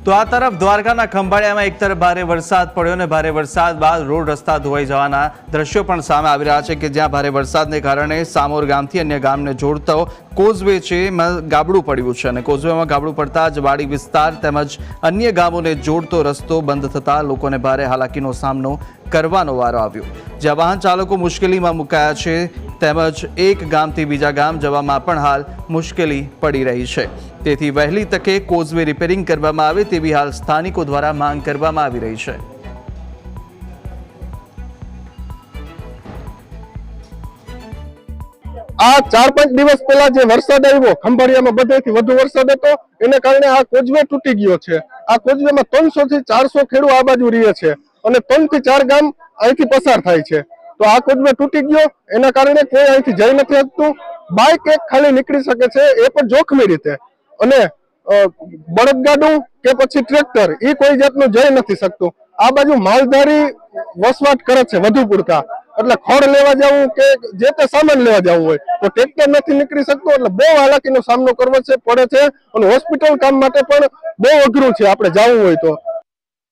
તો આ તરફ દ્વારકાના ખંભાળિયામાં એક તરફ ભારે વરસાદ પડ્યો અને ભારે વરસાદ બાદ રોડ રસ્તા ધોવાઈ જવાના દ્રશ્યો પણ સામે આવી રહ્યા છે કે જ્યાં ભારે વરસાદને કારણે સામોર ગામથી અન્ય ગામને જોડતો કોઝવે છે એમાં ગાબડું પડ્યું છે અને કોઝવેમાં ગાબડું પડતા જ વાડી વિસ્તાર તેમજ અન્ય ગામોને જોડતો રસ્તો બંધ થતા લોકોને ભારે હાલાકીનો સામનો કરવાનો વારો આવ્યો, જ્યાં વાહન ચાલકો મુશ્કેલીમાં મુકાયા છે તેમજ એક ગામથી બીજા ગામ જવામાં પણ હાલ મુશ્કેલી પડી રહી છે। તેથી વહેલી તકે કોઝવે રિપેરિંગ કરવામાં આવે તેવી હાલ સ્થાનિકો દ્વારા માંગ કરવામાં આવી રહી છે। આ 4-5 દિવસ પહેલા જે વરસાદ આવ્યો ખંભાળિયામાં બધેથી વધુ વરસાદ હતો એને કારણે આ કોઝવે તૂટી ગયો છે। આ કોઝવેમાં 300 થી 400 ખેડૂ આ બાજુ રહે છે અને 3 થી 4 ગામ અહીંથી પસાર થાય છે। તો આ કોઝવે તૂટી ગયો એના કારણે કોઈ અહીંથી જઈ નથી શકતું। બાઇક એક ખાલી નીકળી શકે છે એ પણ જોખમી રીતે, અને બળદગાડું કે પછી ટ્રેક્ટર એ કોઈ જાતનું જઈ નથી શકતું। આ બાજુ માલધારી વસવાટ કરે છે વધુ પૂરતા, એટલે ખોળ લેવા જવું કે જે તે સામાન લેવા જવું હોય તો ટ્રેક્ટર નથી નીકળી શકતું, એટલે બહુ હાલાકીનો સામનો કરવો પડે છે અને હોસ્પિટલ કામ માટે પણ બહુ અઘરું છે આપણે જવું હોય તો।